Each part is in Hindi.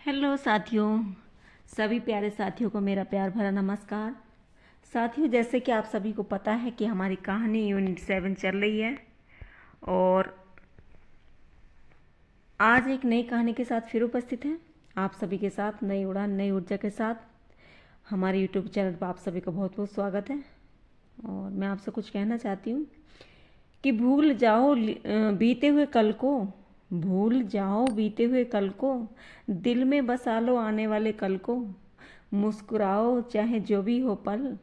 हेलो साथियों, सभी प्यारे साथियों को मेरा प्यार भरा नमस्कार। साथियों, जैसे कि आप सभी को पता है कि हमारी कहानी यूनिट 7 चल रही है और आज एक नई कहानी के साथ फिर उपस्थित हैं आप सभी के साथ, नई उड़ान नई ऊर्जा के साथ। हमारे यूट्यूब चैनल पर आप सभी का बहुत बहुत स्वागत है। और मैं आपसे कुछ कहना चाहती हूँ कि भूल जाओ बीते हुए कल को, भूल जाओ बीते हुए कल को, दिल में बसा लो आने वाले कल को। मुस्कुराओ चाहे जो भी हो पल,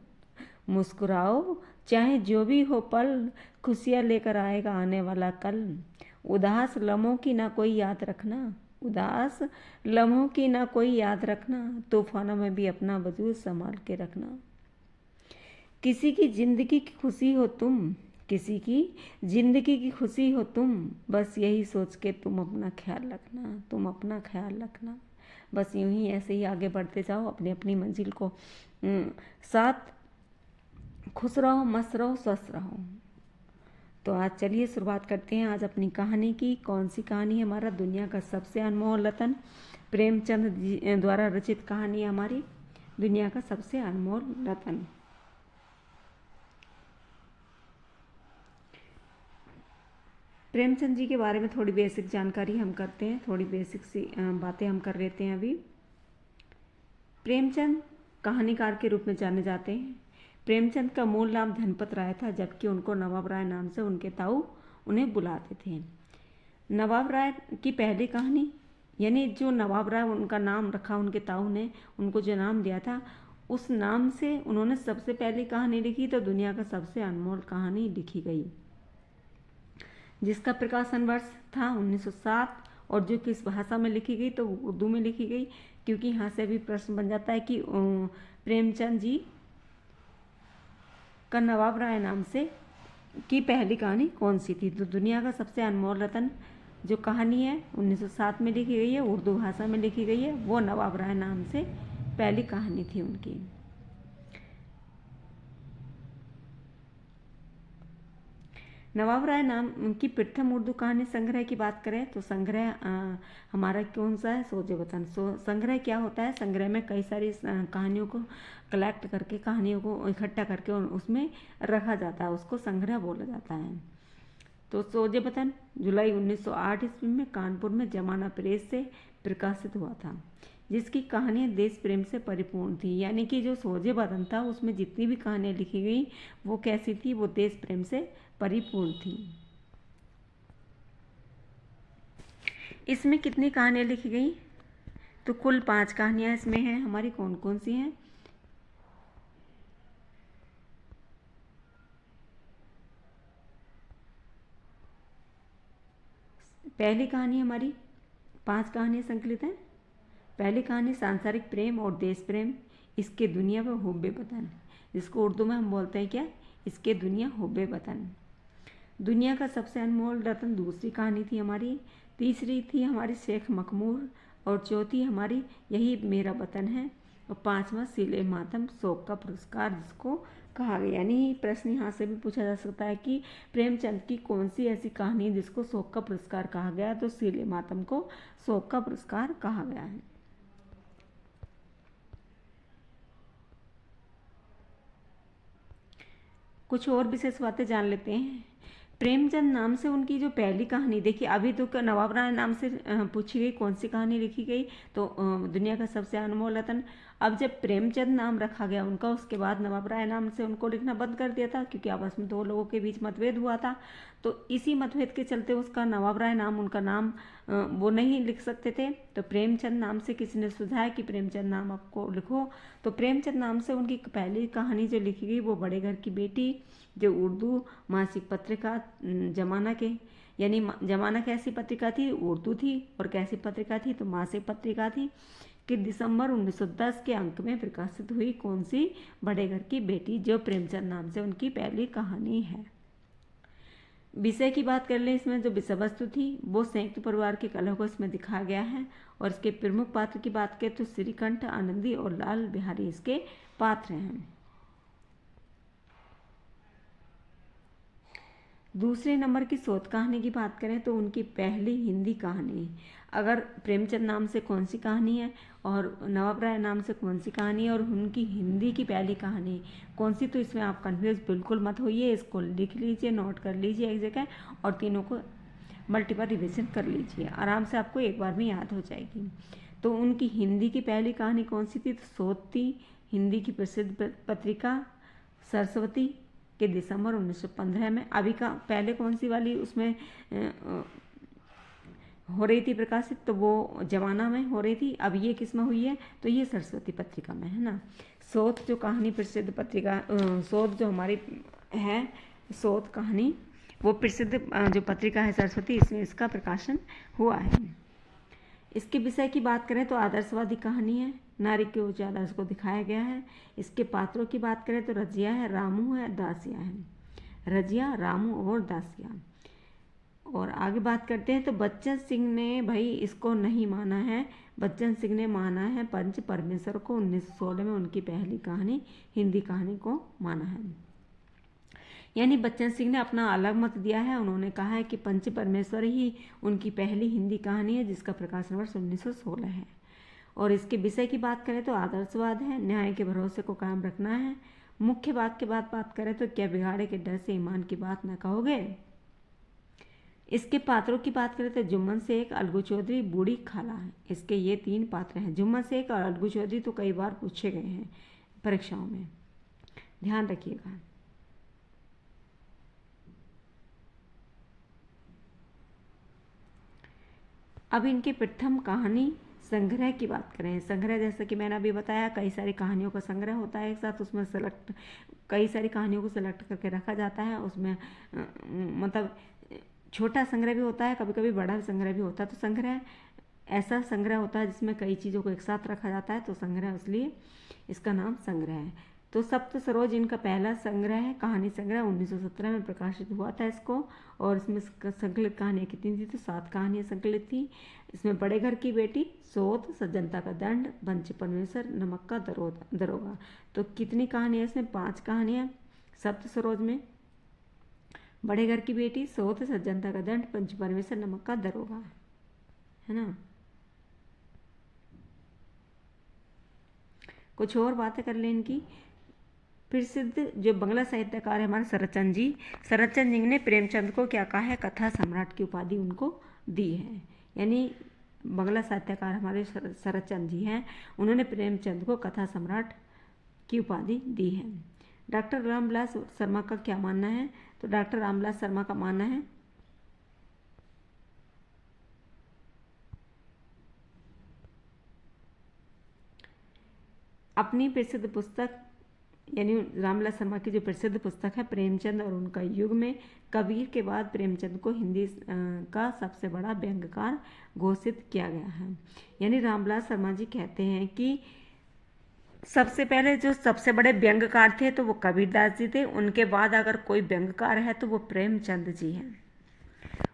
मुस्कुराओ चाहे जो भी हो पल, खुशियाँ लेकर आएगा आने वाला कल। उदास लम्हों की ना कोई याद रखना, उदास लम्हों की ना कोई याद रखना, तूफानों में भी अपना वजूद संभाल के रखना। किसी की जिंदगी की खुशी हो तुम, किसी की जिंदगी की खुशी हो तुम, बस यही सोच के तुम अपना ख्याल रखना, तुम अपना ख्याल रखना। बस यूं ही ऐसे ही आगे बढ़ते जाओ अपनी अपनी मंजिल को साथ। खुश रहो, मस्त रहो, स्वस्थ रहो। तो आज चलिए शुरुआत करते हैं आज अपनी कहानी की। कौन सी कहानी है? हमारा दुनिया का सबसे अनमोल रतन, प्रेमचंद जी द्वारा रचित कहानी है हमारी दुनिया का सबसे अनमोल रतन। प्रेमचंद जी के बारे में थोड़ी बेसिक जानकारी हम करते हैं, थोड़ी बेसिक सी बातें हम कर लेते हैं अभी। प्रेमचंद कहानीकार के रूप में जाने जाते हैं। प्रेमचंद का मूल नाम धनपत राय था, जबकि उनको नवाब राय नाम से उनके ताऊ उन्हें बुलाते थे। नवाब राय की पहली कहानी, यानी जो नवाब राय उनका नाम रखा उनके ताऊ ने, उनको जो नाम दिया था उस नाम से उन्होंने सबसे पहली कहानी लिखी, तो दुनिया का सबसे अनमोल कहानी लिखी गई, जिसका प्रकाशन वर्ष था 1907। और जो किस भाषा में लिखी गई, तो उर्दू में लिखी गई। क्योंकि यहाँ से भी प्रश्न बन जाता है कि प्रेमचंद जी का नवाब राय नाम से की पहली कहानी कौन सी थी। तो दुनिया का सबसे अनमोल रतन जो कहानी है 1907 में लिखी गई है, उर्दू भाषा में लिखी गई है, वो नवाब राय नाम से पहली कहानी थी उनकी। नवाब राय नाम की प्रथम उर्दू कहानी संग्रह की बात करें तो संग्रह हमारा कौन सा है? सोजे वतन। संग्रह क्या होता है? संग्रह में कई सारी कहानियों को कलेक्ट करके, कहानियों को इकट्ठा करके उसमें रखा जाता है, उसको संग्रह बोला जाता है। तो सोजे वतन जुलाई 1908 ईस्वी में कानपुर में जमाना प्रेस से प्रकाशित हुआ था, जिसकी कहानियाँ देश प्रेम से परिपूर्ण थी। यानी कि जो सोजे वतन था उसमें जितनी भी कहानियाँ लिखी गई वो कैसी थी? वो देश प्रेम से परिपूर्ण थी। इसमें कितनी कहानियाँ लिखी गई? तो कुल 5 कहानियाँ इसमें हैं हमारी। कौन कौन सी हैं? पहली कहानी हमारी 5 कहानियाँ संकलित हैं। पहली कहानी सांसारिक प्रेम और देश प्रेम, इसके दुनिया व हुब्बे वतन, जिसको उर्दू में हम बोलते हैं क्या? इसके दुनिया हुब्बे वतन। दुनिया का सबसे अनमोल रतन दूसरी कहानी थी हमारी। तीसरी थी हमारी शेख मखमूर। और चौथी हमारी यही मेरा वतन है। और 5वां सीले मातम शोक का पुरस्कार, जिसको कहा गया। यानी प्रश्न यहाँ से भी पूछा जा सकता है कि प्रेमचंद की कौन सी ऐसी कहानी है जिसको शोक का पुरस्कार कहा गया? तो सीले मातम को शोक का पुरस्कार कहा गया है। कुछ और विशेष बातें जान लेते हैं। प्रेमचंद नाम से उनकी जो पहली कहानी, देखिए अभी तो नवाब राय नाम से पूछी गई कौन सी कहानी लिखी गई, तो दुनिया का सबसे अनमोल रतन। अब जब प्रेमचंद नाम रखा गया उनका, उसके बाद नवाब राय नाम से उनको लिखना बंद कर दिया था, क्योंकि आपस में 2 लोगों के बीच मतभेद हुआ था। तो इसी मतभेद के चलते उसका नवाब राय नाम, उनका नाम वो नहीं लिख सकते थे। तो प्रेमचंद नाम से किसी ने सुझाया कि प्रेमचंद नाम आपको लिखो। तो प्रेमचंद नाम से उनकी पहली कहानी जो लिखी गई वो बड़े घर की बेटी, जो उर्दू मासिक पत्रिका जमाना के, यानी जमाना कैसी पत्रिका थी? उर्दू थी। और कैसी पत्रिका थी? तो मासिक पत्रिका थी, कि दिसंबर 1910 के अंक में प्रकाशित हुई। कौन सी? बड़े घर की बेटी, जो प्रेमचंद नाम से उनकी पहली कहानी है। विषय की बात कर ले, इसमें जो विषय वस्तु थी वो संयुक्त परिवार के कलह को इसमें दिखाया गया है। और इसके प्रमुख पात्र की बात करें तो श्रीकंठ, आनंदी और लाल बिहारी इसके पात्र हैं। दूसरे नंबर की शोध कहानी की बात करें तो उनकी पहली हिंदी कहानी, अगर प्रेमचंद नाम से कौन सी कहानी है और नवाब राय नाम से कौन सी कहानी है और उनकी हिंदी की पहली कहानी कौन सी, तो इसमें आप कन्फ्यूज बिल्कुल मत होइए। इसको लिख लीजिए, नोट कर लीजिए एक जगह और तीनों को मल्टीपल रिविजन कर लीजिए, आराम से आपको एक बार में याद हो जाएगी। तो उनकी हिंदी की पहली कहानी कौन सी थी, तो शोध थी। हिंदी की प्रसिद्ध पत्रिका सरस्वती के दिसंबर 1915 में। अभी का पहले कौन सी वाली उसमें हो रही थी प्रकाशित, तो वो जमाना में हो रही थी। अब ये किस में हुई है, तो ये सरस्वती पत्रिका में है ना। शोध जो कहानी प्रसिद्ध पत्रिका, शोध जो हमारी है शोध कहानी, वो प्रसिद्ध जो पत्रिका है सरस्वती, इसमें इसका प्रकाशन हुआ है। इसके विषय की बात करें तो आदर्शवादी कहानी है, नारी के उच्च आदर्श को दिखाया गया है। इसके पात्रों की बात करें तो रजिया है, रामू है, दासिया है। रजिया, रामू और दासिया। और आगे बात करते हैं तो बच्चन सिंह ने भाई इसको नहीं माना है। बच्चन सिंह ने माना है पंच परमेश्वर को। 1916 में उनकी पहली कहानी हिंदी कहानी को माना है। यानी बच्चन सिंह ने अपना अलग मत दिया है। उन्होंने कहा है कि पंच परमेश्वर ही उनकी पहली हिंदी कहानी है, जिसका प्रकाशन वर्ष 1916 है। और इसके विषय की बात करें तो आदर्शवाद है, न्याय के भरोसे को कायम रखना है। मुख्य बात के बाद बात करें तो क्या बिगाड़े के डर से ईमान की बात न कहोगे। इसके पात्रों की बात करें तो जुम्मन शेख, अलगू चौधरी, बूढ़ी खाला है। इसके ये 3 पात्र हैं। जुम्मन शेख और अलगू चौधरी तो कई बार पूछे गए हैं परीक्षाओं में, ध्यान रखिएगा। अब इनके प्रथम कहानी संग्रह की बात करें। संग्रह जैसा कि मैंने अभी बताया, कई सारी कहानियों का संग्रह होता है एक साथ, उसमें सेलेक्ट कई सारी कहानियों को सेलेक्ट करके रखा जाता है। उसमें मतलब छोटा संग्रह भी होता है, कभी कभी बड़ा संग्रह भी होता है। तो संग्रह ऐसा संग्रह होता है जिसमें कई चीज़ों को एक साथ रखा जाता है, तो संग्रह, इसलिए इसका नाम संग्रह है। तो सप्त सरोज इनका पहला संग्रह है, कहानी संग्रह 1917 में प्रकाशित हुआ था इसको। और इसमें संकलित कहानियाँ कितनी थी, तो 7 कहानियाँ संकलित थी। इसमें बड़े घर की बेटी, शोध, सज्जनता का दंड, पंच परमेश्वर, नमक का दरोगा। तो कितनी कहानियाँ इसमें, 5 कहानियाँ सप्त सरोज में। बड़े घर की बेटी, शोध, सज्जनता का दंड, पंच परमेश्वर, नमक का दरोगा, है ना। कुछ और बातें कर लें इनकी। प्रसिद्ध जो बंगला साहित्यकार है हमारे शरतचंद जी, शरतचंद जी ने प्रेमचंद को क्या कहा है, कथा सम्राट की उपाधि उनको दी है। यानी बंगला साहित्यकार हमारे शरतचंद जी हैं, उन्होंने प्रेमचंद को कथा सम्राट की उपाधि दी है। डॉक्टर रामविलास शर्मा का क्या मानना है, तो डॉक्टर रामविलास शर्मा का मानना है अपनी प्रसिद्ध पुस्तक, यानी रामविलास शर्मा की जो प्रसिद्ध पुस्तक है प्रेमचंद और उनका युग में, कबीर के बाद प्रेमचंद को हिंदी का सबसे बड़ा व्यंग्यकार घोषित किया गया है। यानी रामविलास शर्मा जी कहते हैं कि सबसे पहले जो सबसे बड़े व्यंग्यकार थे तो वो कबीरदास जी थे, उनके बाद अगर कोई व्यंग्यकार है तो वो प्रेमचंद जी हैं।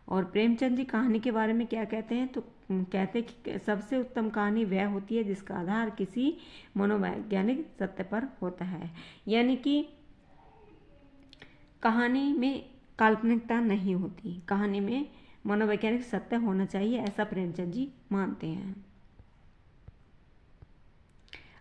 और प्रेमचंद जी कहानी के बारे में क्या कहते हैं, तो कहते हैं कि सबसे उत्तम कहानी वह होती है जिसका आधार किसी मनोवैज्ञानिक सत्य पर होता है। यानी कि कहानी में काल्पनिकता नहीं होती, कहानी में मनोवैज्ञानिक सत्य होना चाहिए, ऐसा प्रेमचंद जी मानते हैं।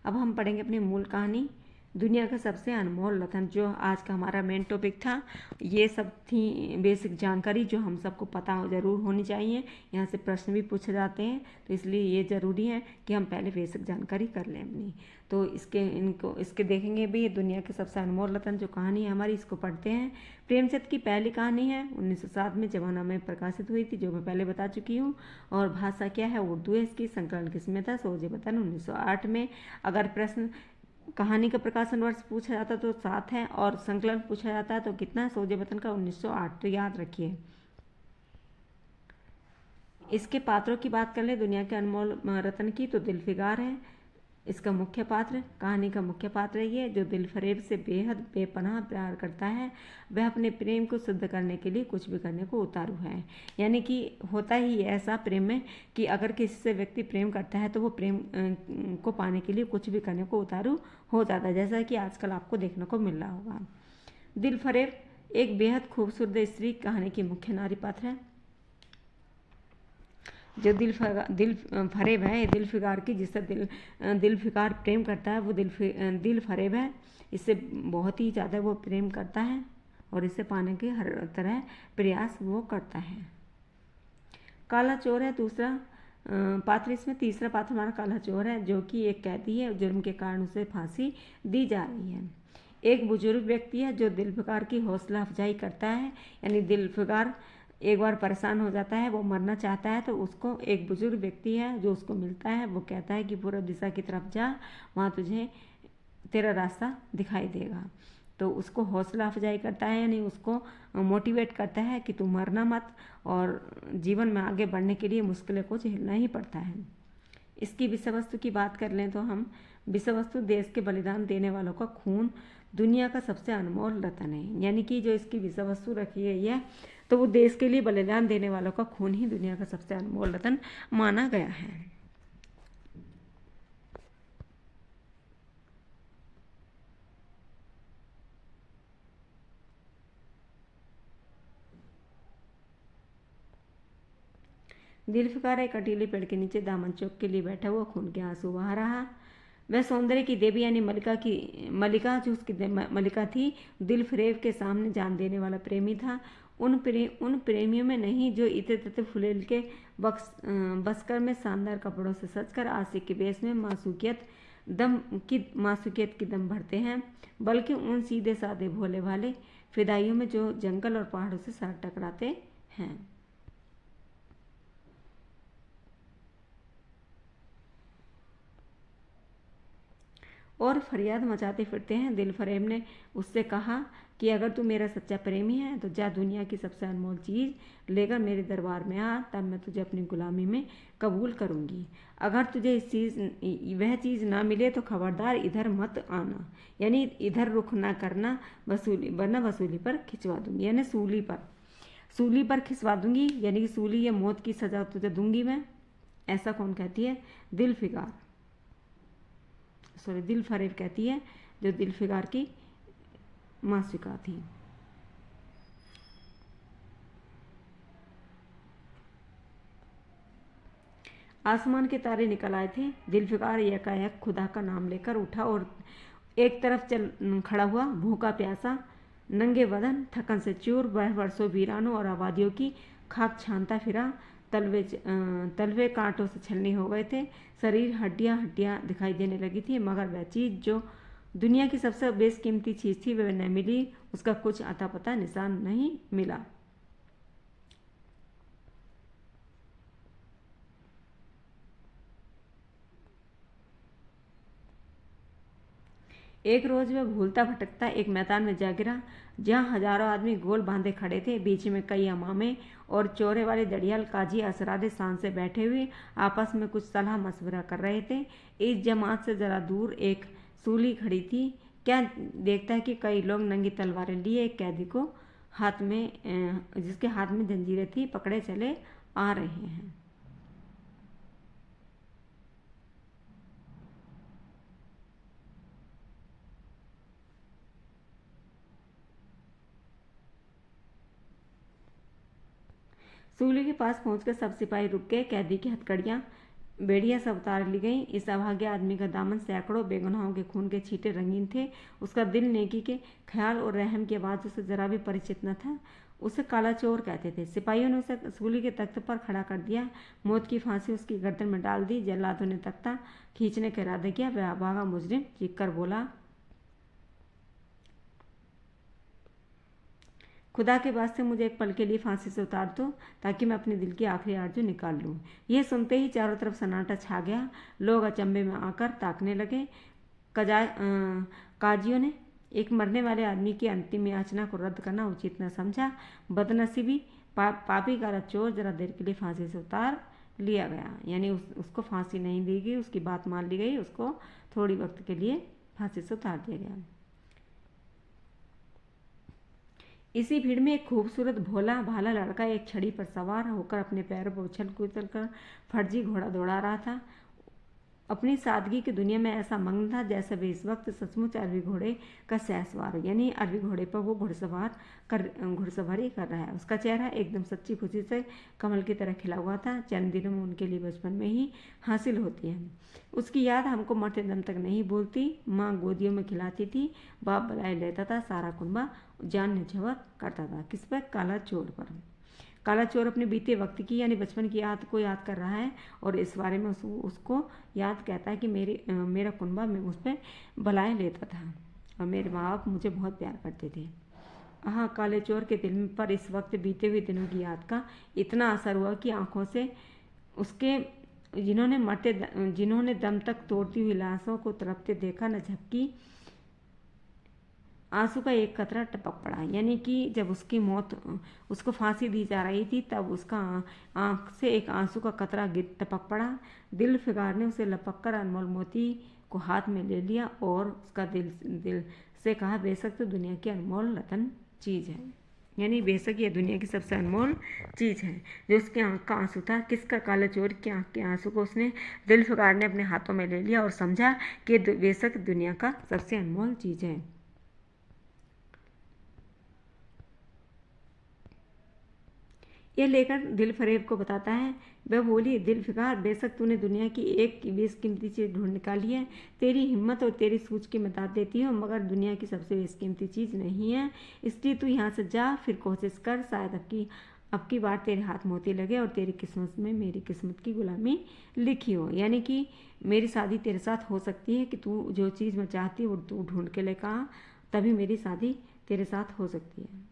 अब हम पढ़ेंगे अपनी मूल कहानी, दुनिया का सबसे अनमोल रत्न, जो आज का हमारा मेन टॉपिक था। ये सब थी बेसिक जानकारी जो हम सबको पता ज़रूर होनी चाहिए। यहाँ से प्रश्न भी पूछे जाते हैं, तो इसलिए ये ज़रूरी है कि हम पहले बेसिक जानकारी कर लें अपनी। तो इसके देखेंगे भी, दुनिया के सबसे अनमोल रत्न जो कहानी है हमारी, इसको पढ़ते हैं। प्रेमचंद की पहली कहानी है, 1907 में जमाना में प्रकाशित हुई थी, जो मैं पहले बता चुकी हूँ। और भाषा क्या है, उर्दू है इसकी। संकलन किसमें था, सोजे वतन 1908 में। अगर प्रश्न कहानी का प्रकाशन वर्ष पूछा जाता तो 7 है, और संकलन पूछा जाता है तो कितना है, सोजे वतन का 1908, तो याद रखिए। इसके पात्रों की बात कर ले दुनिया के अनमोल रत्न की, तो दिलफिगार है इसका मुख्य पात्र। कहानी का मुख्य पात्र है ये, जो दिलफरेब से बेहद बेपनाह प्यार करता है। वह अपने प्रेम को सिद्ध करने के लिए कुछ भी करने को उतारू है। यानी कि होता ही ऐसा प्रेम में कि अगर किसी से व्यक्ति प्रेम करता है तो वो प्रेम को पाने के लिए कुछ भी करने को उतारू हो जाता है, जैसा कि आजकल आपको देखने को मिल रहा होगा। दिलफरेब एक बेहद खूबसूरत स्त्री कहानी की मुख्य नारी पात्र है, जो दिल फरेब है। दिल फिगार की, जिससे दिल फिगार प्रेम करता है, वो दिल फरेब है। इससे बहुत ही ज़्यादा वो प्रेम करता है और इसे पाने के हर तरह प्रयास वो करता है। काला चोर है दूसरा पात्र। इसमें तीसरा पात्र हमारा काला चोर है, जो कि एक कैदी है। जुर्म के कारण उसे फांसी दी जा रही है। एक बुजुर्ग व्यक्ति है जो दिल फिगार की हौसला अफजाई करता है, यानी दिल फिगार एक बार परेशान हो जाता है, वो मरना चाहता है, तो उसको एक बुजुर्ग व्यक्ति है जो उसको मिलता है, वो कहता है कि पूर्व दिशा की तरफ जा, वहाँ तुझे तेरा रास्ता दिखाई देगा। तो उसको हौसला अफजाई करता है, यानी उसको मोटिवेट करता है कि तू मरना मत, और जीवन में आगे बढ़ने के लिए मुश्किलें को झेलना ही पड़ता है। इसकी विषय वस्तु की बात कर लें तो हम विषय वस्तु देश के बलिदान देने वालों का खून दुनिया का सबसे अनमोल रतन है। यानी कि जो इसकी विषय वस्तु रखी गई है, तो वो देश के लिए बलिदान देने वालों का खून ही दुनिया का सबसे अनमोल रतन माना गया है। दिल फिकार एक कटीले पेड़ के नीचे दामन चौक के लिए बैठा हुआ खून के आंसू बहा रहा। वह सौंदर्य की देवी यानी मलिका जो उसकी मलिका थी, दिल फरेब के सामने जान देने वाला प्रेमी था। उन प्रेमियों में नहीं जो इतने तथे फुलेल के बस्कर में शानदार कपड़ों से सजकर आशिक के बेस में मासूकियत की दम भरते हैं, बल्कि उन सीधे साधे भोले भाले फिदाइयों में जो जंगल और पहाड़ों से सर टकराते हैं। और फरियाद मचाते फिरते हैं। दिल फरेब ने उससे कहा कि अगर तू मेरा सच्चा प्रेमी है तो जा दुनिया की सबसे अनमोल चीज़ लेकर मेरे दरबार में आ, तब मैं तुझे अपनी गुलामी में कबूल करूंगी। अगर तुझे वह चीज़ ना मिले तो खबरदार इधर मत आना, यानी इधर रुख ना करना, वरना वसूली पर खिंचवा दूंगी, यानी सूली पर खिंचवा दूंगी, यानी कि सूली या मौत की सजा तुझे दूंगी मैं। ऐसा कौन कहती है? दिल फरेब कहती है, जो दिल फिगार की मासिका थी। आसमान के तारे निकल आए थे। दिल फिगार एकाएक खुदा का नाम लेकर उठा और एक तरफ चल खड़ा हुआ, भूखा प्यासा, नंगे बदन, थकन से चूर, वर्षों वीरानों और आबादियों की खाक छानता फिरा। तलवे कांटों से छलनी हो गए थे, शरीर हड्डियां हड्डियां दिखाई देने लगी थी, मगर वह चीज़ जो दुनिया की सबसे बेशकीमती चीज़ थी वह न मिली। उसका कुछ अता पता निशान नहीं मिला। एक रोज वह भूलता भटकता एक मैदान में जा गिरा, जहाँ हजारों आदमी गोल बांधे खड़े थे। बीच में कई अमामे और चौरे वाले दड़ियाल काजी असरादे शान से बैठे हुए आपस में कुछ सलाह मशवरा कर रहे थे। इस जमात से जरा दूर एक सूली खड़ी थी। क्या देखता है कि कई लोग नंगी तलवारें लिए एक कैदी को हाथ में, जिसके हाथ में जंजीरें थी, पकड़े चले आ रहे हैं। सूली के पास पहुंचकर सब सिपाही रुक गए। कैदी की हथकड़ियां, बेड़ियां सब उतार ली गईं। इस अभागे आदमी का दामन सैकड़ों बेगुनाहों के खून के छींटे रंगीन थे। उसका दिल नेकी के ख्याल और रहम की आवाज़ से जरा भी परिचित न था। उसे काला चोर कहते थे। सिपाहियों ने उसे सूली के तख्त पर खड़ा कर दिया। मौत की फांसी उसकी गर्दन में डाल दी। जल्लादों ने तख्ता खींचने का इरादा किया। वह अभागा मुजरिम चीख कर बोला, खुदा के वास्ते मुझे एक पल के लिए फांसी से उतार दो, ताकि मैं अपने दिल की आखिरी आरज़ू निकाल लूँ। यह सुनते ही चारों तरफ सन्नाटा छा गया। लोग अचंभे में आकर ताकने लगे। काजियों ने एक मरने वाले आदमी की अंतिम याचना को रद्द करना उचित न समझा। बदनसीबी पापी काला चोर जरा देर के लिए फांसी से उतार लिया गया, यानी उसको फांसी नहीं दी गई, उसकी बात मान ली गई, उसको थोड़ी वक्त के लिए फांसी से उतार दिया गया। इसी भीड़ में एक खूबसूरत भोला भाला लड़का एक छड़ी पर सवार होकर अपने पैरों पर उछल कूदल कर फर्जी घोड़ा दौड़ा रहा था। अपनी सादगी की दुनिया में ऐसा मग्न था जैसे वे इस वक्त सचमुच अरबी घोड़े का सहसवार हो, यानी अरबी घोड़े पर वो घुड़सवारी कर रहा है। उसका चेहरा एकदम सच्ची खुशी से कमल की तरह खिला हुआ था। चंद दिनों में उनके लिए बचपन में ही हासिल होती है। उसकी याद हमको मरते दम तक नहीं भूलती। माँ गोदियों में खिलाती थी, बाप बलाई लेता था, सारा कुनबा जान न्यौछावर करता था। किस पर? काला चोर पर। काला चोर अपने बीते वक्त की यानी बचपन की याद को याद कर रहा है और इस बारे में उसको याद कहता है कि मेरा कुनबा में उस पर बलाएँ लेता था और मेरे माँ बाप मुझे बहुत प्यार करते थे। हाँ, काले चोर के दिल पर इस वक्त बीते हुए दिनों की याद का इतना असर हुआ कि आंखों से उसके जिन्होंने दम तक तोड़ती हुई लाशों को तड़पते देखा, न झपकी आंसू का एक कतरा टपक पड़ा। यानी कि जब उसको फांसी दी जा रही थी तब उसका आंख से एक आंसू का कतरा टपक पड़ा। दिल फिगार ने उसे लपक कर अनमोल मोती को हाथ में ले लिया और उसका दिल से कहा, बेशक तो दुनिया की अनमोल रतन चीज़ है, यानी बेशक ये दुनिया की सबसे अनमोल चीज़ है। जो उसकी आंख का आंसू था, किसका? काले चोर की आंख के आंसू को उसने दिल फिगार ने अपने हाथों में ले लिया और समझा कि बेशक दुनिया का सबसे अनमोल चीज़ है। ये लेकर दिल फरेब को बताता है। वह बोली, दिल फिकार, बेशक तूने दुनिया की एक बेशकीमती चीज़ ढूंढ निकाली है। तेरी हिम्मत और तेरी सूझ की मैं दाद देती हूँ, मगर दुनिया की सबसे बेशकीमती चीज़ नहीं है। इसलिए तू यहाँ से जा, फिर कोशिश कर, शायद अब की बार तेरे हाथ मोती लगे और तेरी किस्मत में मेरी किस्मत की गुलामी लिखी हो। यानी कि मेरी शादी तेरे साथ हो सकती है कि तू जो चीज़ मैं चाहती हूँ वो तू ढूंढ के लेकर आ, तभी मेरी शादी तेरे साथ हो सकती है।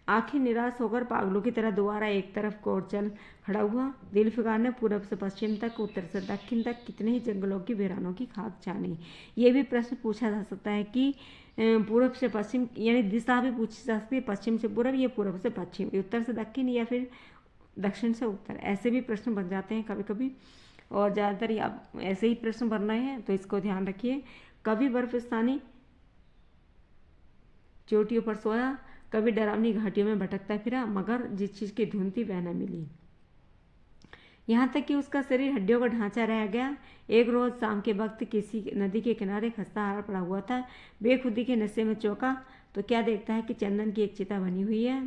आखिर निराश होकर पागलों की तरह दोबारा एक तरफ को और चल खड़ा हुआ। दिलफिकार ने पूरब से पश्चिम तक, उत्तर से दक्षिण तक कितने ही जंगलों की वीरानों की खाक छानी। ये भी प्रश्न पूछा जा सकता है कि पूरब से पश्चिम, यानी दिशा भी पूछी जा सकती है, पश्चिम से पूरब या पूरब से पश्चिम, उत्तर से दक्षिण या फिर दक्षिण से उत्तर, ऐसे भी प्रश्न बन जाते हैं कभी कभी। और ज़्यादातर आप ऐसे ही प्रश्न बन रहे हैं तो इसको ध्यान रखिए। कभी बर्फस्तानी चोटियों पर सोया, कभी डरावनी घाटियों में भटकता फिरा, मगर जिस चीज़ की धुन थी वह न मिली। यहाँ तक कि उसका शरीर हड्डियों का ढांचा रह गया। एक रोज़ शाम के वक्त किसी नदी के किनारे खस्ता हार पड़ा हुआ था। बेखुदी के नशे में चौंका तो क्या देखता है कि चंदन की एक चिता बनी हुई है।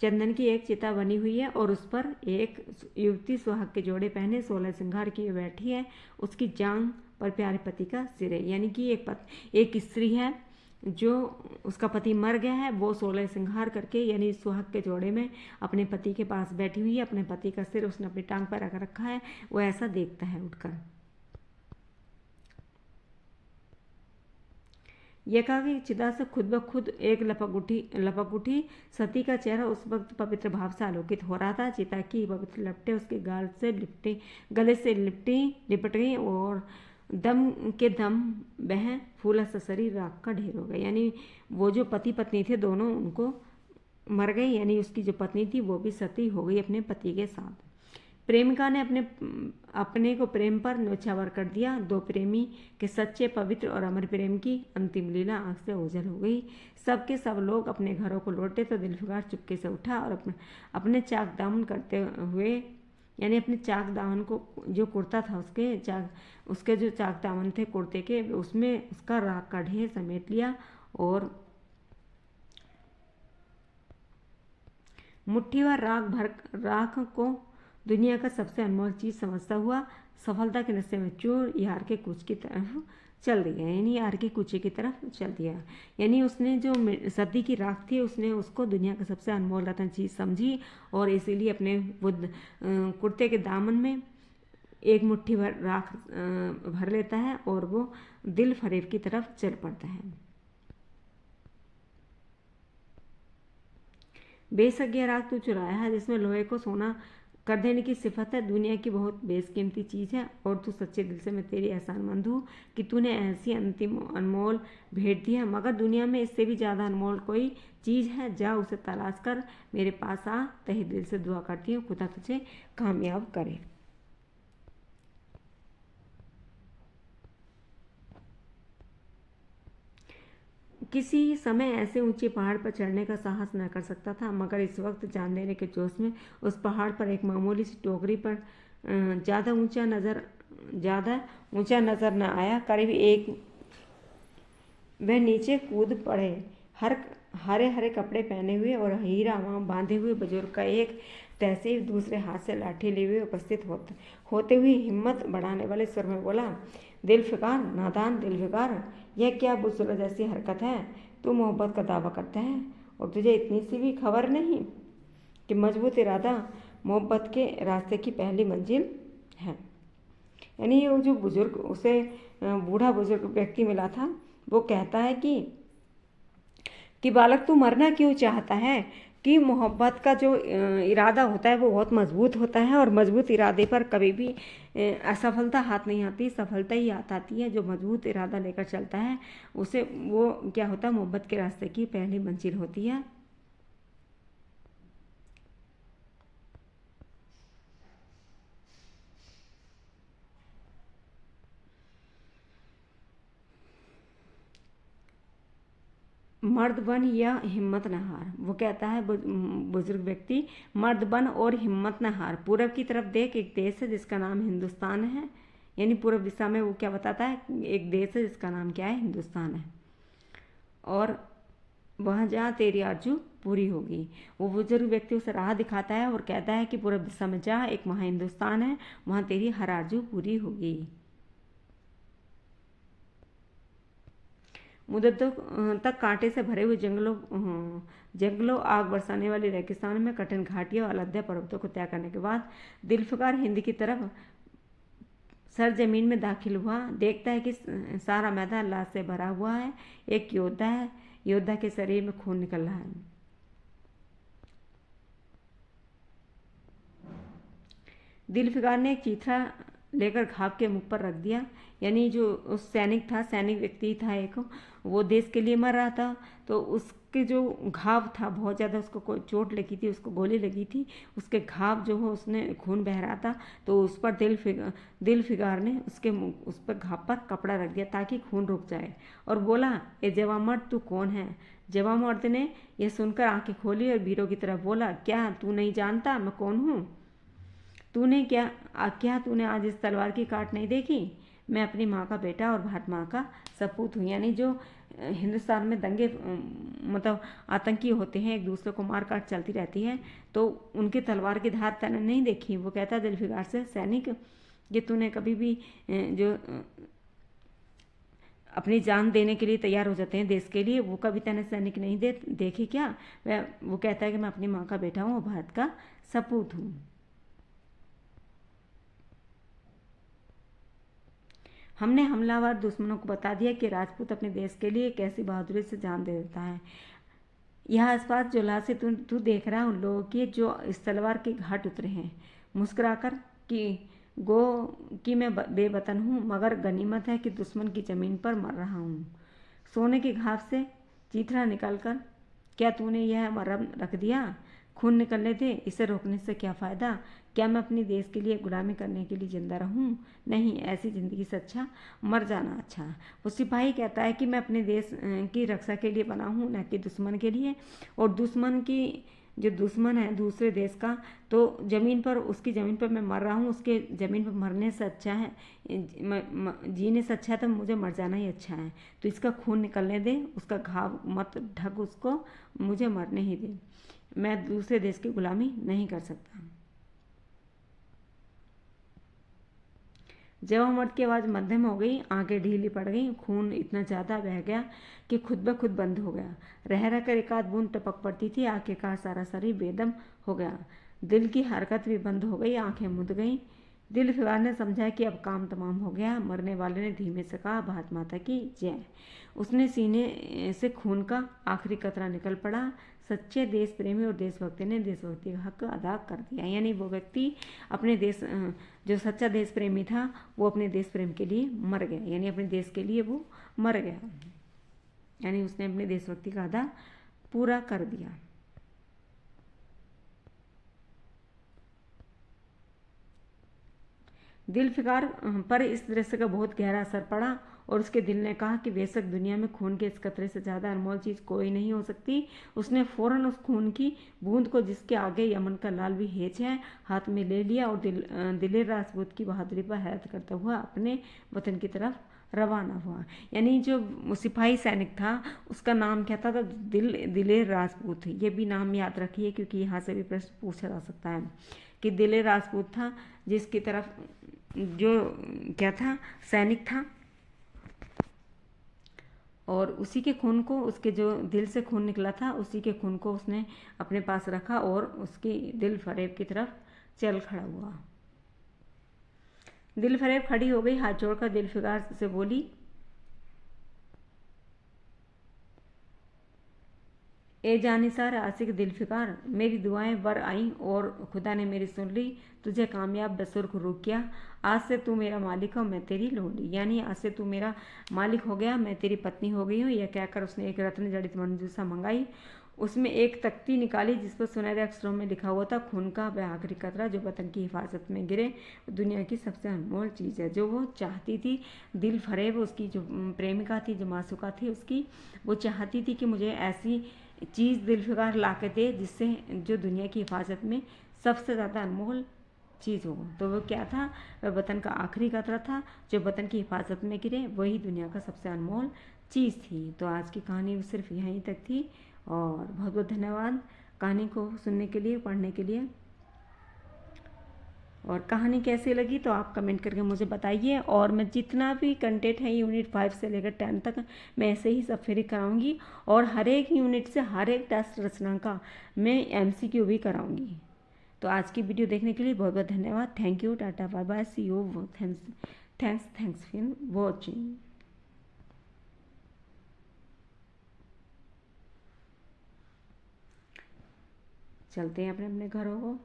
चंदन की एक चिता बनी हुई है और उस पर एक युवती सुहाग के जोड़े पहने 16 श्रृंगार किए बैठी है। उसकी जांग पर प्यारे पति का सिर है। यानी कि एक स्त्री है जो उसका पति मर गया है, वो 16 श्रृंगार करके यानी सुहाग के जोड़े में अपने पति के पास बैठी हुई है। अपने पति का सिर उसने अपनी टांग पर रख रखा है। वो ऐसा देखता है उठकर। यह कहा कि चिता से खुद ब खुद एक लपक उठी। सती का चेहरा उस वक्त पवित्र भाव से आलोकित हो रहा था। चिता की पवित्र लपटें उसके गले से लिपट गई और दम के दम वह फूला सा शरीर राख का ढेर हो गया। यानी वो जो पति पत्नी थे दोनों उनको मर गए, यानी उसकी जो पत्नी थी वो भी सती हो गई अपने पति के साथ। प्रेमिका ने अपने को प्रेम पर न्योछावर कर दिया। दो प्रेमी के सच्चे, पवित्र और अमर प्रेम की अंतिम लीला आंख से ओझल हो गई। सब के सब लोग अपने घरों को लौटे तो दिलफिकार चुपके से उठा और अपने चाक दामन करते हुए, यानी अपने चाक दामन को, जो कुर्ता था उसके जो चाक दामन थे कुर्ते के, उसमें उसका राख का ढेर समेट लिया और मुट्ठी भर राख को दुनिया का सबसे अनमोल चीज़ समझता हुआ सफलता के नशे में चूर यार के कूच की तरफ चल दिया। यानी यार के कूचे की तरफ चल दिया। यानी उसने जो सती की राख थी उसने उसको दुनिया का सबसे अनमोल रत्न चीज़ समझी और इसीलिए अपने वो कुर्ते के दामन में एक मुट्ठी भर राख भर लेता है और वो दिल फरेब की तरफ चल पड़ता है। बेशक यह राख तू चुराया है जिसमें लोहे को सोना कर देने की सिफत है, दुनिया की बहुत बेशकीमती चीज़ है और तू सच्चे दिल से मैं तेरी एहसानमंद हूँ कि तूने ऐसी अंतिम अनमोल भेंट दी है। मगर दुनिया में इससे भी ज़्यादा अनमोल कोई चीज़ है, जा उसे तलाश कर मेरे पास आ। तहे दिल से दुआ करती हूँ खुदा तुझे कामयाब करे। किसी समय ऐसे ऊंचे पहाड़ पर चढ़ने का साहस न कर सकता था, मगर इस वक्त जान देने के जोश में उस पहाड़ पर एक मामूली सी टोकरी पर ज़्यादा ऊंचा नज़र न आया। करीब एक वह नीचे कूद पड़े। हरे हरे कपड़े पहने हुए और हीरा वहाँ बांधे हुए बुजुर्ग का एक तहसीब दूसरे हाथ से लाठी लिए हुए उपस्थित होते हुए हिम्मत बढ़ाने वाले स्वर में बोला, दिलफिकार, नादान दिलफिकार, यह क्या बुज़ुर्ग जैसी हरकत है? तू मोहब्बत का दावा करता है और तुझे इतनी सी भी खबर नहीं कि मजबूत इरादा मोहब्बत के रास्ते की पहली मंजिल है। यानी ये जो बुजुर्ग, उसे बूढ़ा बुजुर्ग व्यक्ति मिला था, वो कहता है कि बालक तू मरना क्यों चाहता है? कि मोहब्बत का जो इरादा होता है वो बहुत मजबूत होता है और मजबूत इरादे पर कभी भी असफलता हाथ नहीं आती, सफलता ही आती है। जो मजबूत इरादा लेकर चलता है उसे वो क्या होता है, मोहब्बत के रास्ते की पहली मंजिल होती है। मर्द बन या हिम्मत न हार। वो कहता है बुजुर्ग व्यक्ति, मर्द बन और हिम्मत न हार। पूरब की तरफ देख, एक देश है जिसका नाम हिंदुस्तान है। यानी पूर्व दिशा में वो क्या बताता है, एक देश है जिसका नाम क्या है, हिंदुस्तान है। और वहाँ जहाँ तेरी आरजू पूरी होगी। वो बुजुर्ग व्यक्ति उसे राह दिखाता है और कहता है कि पूर्व दिशा में जा, एक वहाँ हिंदुस्तान है, वहाँ तेरी हर आरजू पूरी होगी। मुद्दत तक कांटे से भरे हुए जंगलों आग बरसाने वाली रेगिस्तान में कठिन घाटियों और अलध्या पर्वतों को तय करने के बाद दिलफिकार हिंद की तरफ सर जमीन में दाखिल हुआ। देखता है कि सारा मैदान लाश से भरा हुआ है। एक योद्धा है, योद्धा के शरीर में खून निकल रहा है। दिलफिकार ने एक चीथा लेकर घाव के मुख पर रख दिया। यानी जो उस सैनिक व्यक्ति था एक, वो देश के लिए मर रहा था, तो उसके जो घाव था बहुत ज़्यादा, उसको कोई चोट लगी थी, उसको गोली लगी थी, उसके घाव जो हो उसने खून बह रहा था, तो उस पर दिलफिकार ने उस पर घाव पर कपड़ा रख दिया ताकि खून रुक जाए और बोला, ए जवां मर्द, तू कौन है? जवां मर्द ने यह सुनकर आंखें खोली और वीरों की तरफ बोला, क्या तू नहीं जानता मैं कौन हूँ? तूने आज इस तलवार की काट नहीं देखी? मैं अपनी माँ का बेटा और भारत माँ का सपूत हूँ। यानी जो हिंदुस्तान में दंगे मतलब आतंकी होते हैं, एक दूसरे को मार काट चलती रहती है, तो उनकी तलवार की धार तैने नहीं देखी। वो कहता है दिलफिकार से, सैनिक, ये तूने कभी भी जो अपनी जान देने के लिए तैयार हो जाते हैं देश के लिए, वो कभी तैने सैनिक नहीं देखे क्या? वो कहता है कि मैं अपनी माँ का बेटा हूँ और भारत का सपूत हूँ। हमने हमलावर दुश्मनों को बता दिया कि राजपूत अपने देश के लिए कैसी बहादुरी से जान दे देता है। यह आसपास जो लाशें तू देख रहा है उन लोगों की जो इस तलवार के घाट उतरे हैं, मुस्कुराकर कि मैं बेवतन हूँ, मगर गनीमत है कि दुश्मन की ज़मीन पर मर रहा हूँ। सोने की घाव से चीथड़ा निकालकर क्या तूने यह मरहम रख दिया? खून निकलने दे, इसे रोकने से क्या फ़ायदा? क्या मैं अपने देश के लिए गुलामी करने के लिए जिंदा रहूं? नहीं, ऐसी ज़िंदगी से अच्छा मर जाना अच्छा। वो सिपाही कहता है कि मैं अपने देश की रक्षा के लिए बना हूँ, न कि दुश्मन के लिए। और जो दुश्मन है दूसरे देश का, तो उसकी ज़मीन पर मैं मर रहा हूँ, उसके ज़मीन पर मरने से अच्छा है, जीने से अच्छा है तो मुझे मर जाना ही अच्छा है। तो इसका खून निकलने दे, उसका घाव मत ढक उसको, मुझे मरने ही दे। मैं दूसरे देश की गुलामी नहीं कर सकता। जब मर्द की आवाज़ मध्यम हो गई, आंखें ढीली पड़ गई, खून इतना ज़्यादा बह गया कि खुद ब खुद बंद हो गया। रह रह कर एक आध बूंद टपक पड़ती थी। आखिरकार सारा शरीर बेदम हो गया। दिल की हरकत भी बंद हो गई, आंखें मुद गईं। दिलफिकार ने समझा कि अब काम तमाम हो गया। मरने वाले ने धीमे से कहा, भारत माता की जय। उसने सीने से खून का आखिरी कतरा निकल पड़ा। सच्चे देश प्रेमी और देशभक्ति ने देशभक्ति का हक अदा कर दिया। यानी वो व्यक्ति अपने देश, जो सच्चा देश प्रेमी था, वो अपने देश प्रेम के लिए मर गया। यानी अपने देश के लिए वो मर गया, यानी उसने अपने देशभक्ति का अदा पूरा कर दिया। दिलफिकार पर इस दृश्य का बहुत गहरा असर पड़ा और उसके दिल ने कहा कि बेशक दुनिया में खून के इस कतरे से ज़्यादा अनमोल चीज़ कोई नहीं हो सकती। उसने फ़ौरन उस खून की बूंद को, जिसके आगे यमन का लाल भी हेज है, हाथ में ले लिया और दिलेर राजपूत की बहादुरी पर हैरत करता हुआ अपने वतन की तरफ रवाना हुआ। यानी जो सिपाही सैनिक था उसका नाम क्या था? दिलेर राजपूत। ये भी नाम याद रखिए क्योंकि यहाँ से भी प्रश्न पूछा जा सकता है कि दिलेर राजपूत था जिसकी तरफ जो क्या था, सैनिक था, और उसी के खून को, उसके जो दिल से खून निकला था, उसी के खून को उसने अपने पास रखा और उसकी दिल फरेब की तरफ चल खड़ा हुआ। दिल फरेब खड़ी हो गई, हाथ जोड़कर दिलफिकार से बोली, ए जानिसार आशिक दिलफिकार, मेरी दुआएं बर आईं और खुदा ने मेरी सुन ली, तुझे कामयाब बसुर्ख किया। आज से तू मेरा मालिक हो, मैं तेरी लोली। यानी आज से तू मेरा मालिक हो गया, मैं तेरी पत्नी हो गई हूँ। यह कहकर उसने एक रत्न जड़ित मंजूसा मंगाई। उसमें एक तख्ती निकाली जिस पर सुनहरे अक्षरों में लिखा हुआ था, खून का वह आखिरी कतरा जो वतन की हिफाजत में गिरे दुनिया की सबसे अनमोल चीज़ है। जो वो चाहती थी, दिल फरेब उसकी जो प्रेमिका थी, जो मासूका थी उसकी, वो चाहती थी कि मुझे ऐसी चीज़ दिलफिकार ला के दे जिससे जो दुनिया की हिफाजत में सबसे ज़्यादा अनमोल चीज़ हो। तो वो क्या था? वह वतन का आखिरी कतरा था जो वतन की हिफाजत में गिरे, वही दुनिया का सबसे अनमोल चीज़ थी। तो आज की कहानी सिर्फ यहीं तक थी और बहुत बहुत धन्यवाद कहानी को सुनने के लिए, पढ़ने के लिए। और कहानी कैसी लगी तो आप कमेंट करके मुझे बताइए। और मैं जितना भी कंटेंट है यूनिट 5 से लेकर 10 तक मैं ऐसे ही सब फ्री कराऊंगी और हर एक यूनिट से हर एक टेस्ट रचना का मैं MCQ भी कराऊंगी। तो आज की वीडियो देखने के लिए बहुत बहुत धन्यवाद। Thank you, tata, bye bye, see you, thanks for watching. चलते हैं अपने अपने घरों को।